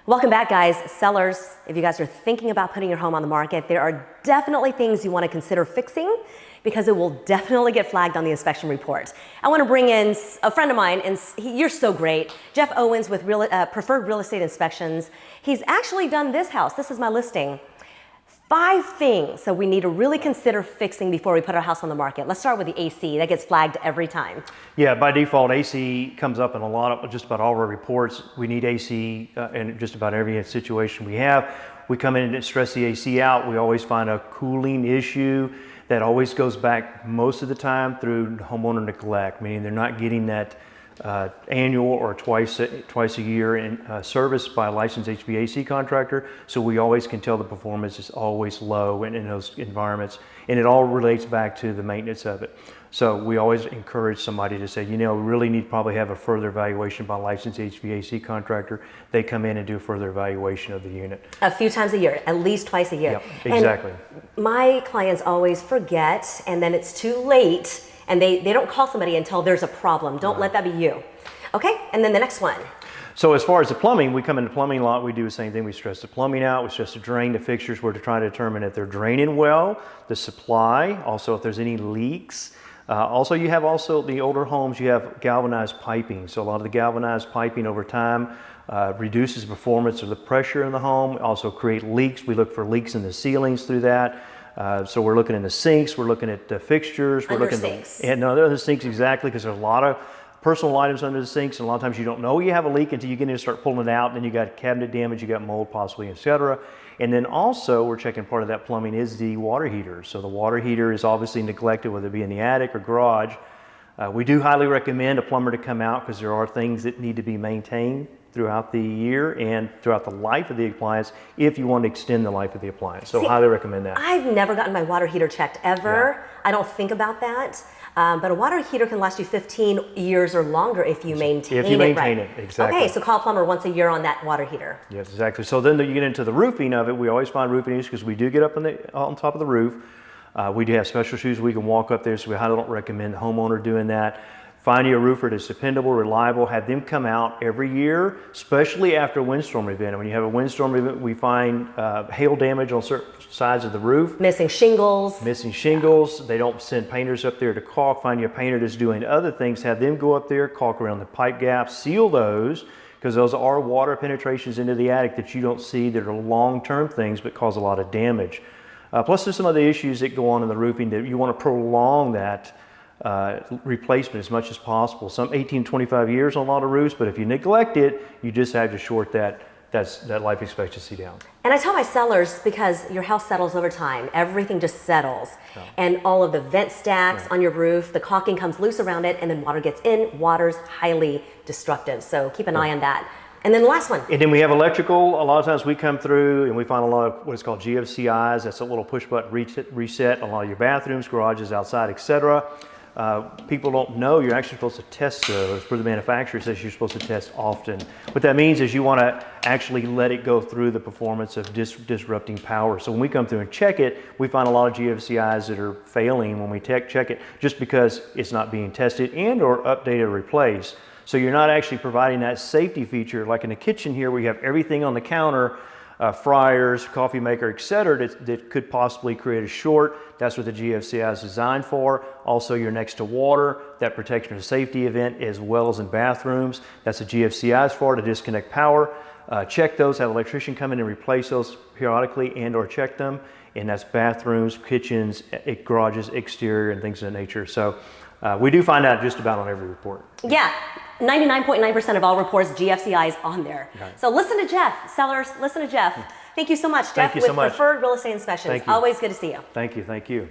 Welcome back, guys. Sellers, if you guys are thinking about putting your home on the market, there are definitely things you want to consider fixing because it will definitely get flagged on the inspection report. I want to bring in a friend of mine, and you're so great, Jeff Owens with Preferred Real Estate Inspections. He's actually done this house. This is my listing. 5 things that we need to really consider fixing before we put our house on the market. Let's start with the AC. That gets flagged every time. Yeah, by default, AC comes up in just about all of our reports. We need AC in just about every situation we have. We come in and stress the AC out. We always find a cooling issue that always goes back most of the time through homeowner neglect, meaning they're not getting that annual or twice a year in service by a licensed HVAC contractor. So we always can tell the performance is always low in those environments, and it all relates back to the maintenance of it. So we always encourage somebody to say, you know, we really need to probably have a further evaluation by a licensed HVAC contractor. They come in and do a further evaluation of the unit. A few times a year, at least twice a year. Yep, exactly. And my clients always forget, and then it's too late, and they don't call somebody until there's a problem. Don't let that be you. Okay, and then the next one. So as far as the plumbing, we come into plumbing lot, we do the same thing. We stress the plumbing out, we stress to drain the fixtures. We're to try to determine if they're draining well, the supply, also if there's any leaks. Also, you have the older homes, you have galvanized piping. So a lot of the galvanized piping over time reduces performance of the pressure in the home, also create leaks. We look for leaks in the ceilings through that. So we're looking in the sinks, we're looking at the fixtures. We're looking sinks. Under the sinks, exactly, because there's a lot of personal items under the sinks, and a lot of times you don't know you have a leak until you get in and start pulling it out, and then you got cabinet damage, you got mold possibly, etc. And then also we're checking part of that plumbing is the water heater. So the water heater is obviously neglected, whether it be in the attic or garage. We do highly recommend a plumber to come out because there are things that need to be maintained throughout the year and throughout the life of the appliance if you want to extend the life of the appliance. So highly recommend that. I've never gotten my water heater checked ever. Yeah. I don't think about that. But a water heater can last you 15 years or longer if you maintain it. If you maintain it, exactly. Okay, so call a plumber once a year on that water heater. Yes, exactly. So then you get into the roofing of it. We always find roofing issues because we do get up on top of the roof. We do have special shoes we can walk up there, so we highly don't recommend the homeowner doing that. Find you a roofer that's dependable, reliable. Have them come out every year, especially after a windstorm event. And when you have a windstorm event, we find hail damage on certain sides of the roof. Missing shingles. They don't send painters up there to caulk. Find you a painter that's doing other things. Have them go up there, caulk around the pipe gaps, seal those, because those are water penetrations into the attic that you don't see that are long-term things but cause a lot of damage. Plus there's some other issues that go on in the roofing that you want to prolong that replacement as much as possible. Some 18, 25 years on a lot of roofs, but if you neglect it, you just have to short that life expectancy down. And I tell my sellers, because your house settles over time, everything just settles. Yeah. And all of the vent stacks on your roof, the caulking comes loose around it, and then water gets in. Water's highly destructive, so keep an eye on that. And then the last one. And then we have electrical. A lot of times we come through and we find a lot of what is called GFCIs. That's a little push button reset a lot of your bathrooms, garages, outside, etc. People don't know you're actually supposed to test those. For the manufacturer, it says you're supposed to test often. What that means is you want to actually let it go through the performance of disrupting power. So when we come through and check it, we find a lot of GFCIs that are failing when we check it just because it's not being tested and or updated or replaced. So you're not actually providing that safety feature like in the kitchen here where you have everything on the counter, fryers, coffee maker, etc. that could possibly create a short. That's what the GFCI is designed for. Also, you're next to water, that protection or safety event, as well as in bathrooms. That's what GFCI is for, to disconnect power. Check those, have an electrician come in and replace those periodically and or check them. And that's bathrooms, kitchens, garages, exterior, and things of that nature. So we do find out just about on every report. Yeah. 99.9% of all reports, GFCI is on there. Okay. So listen to Jeff. Sellers, listen to Jeff. Thank you so much, Jeff, with Preferred Real Estate Inspections. Always good to see you. Thank you.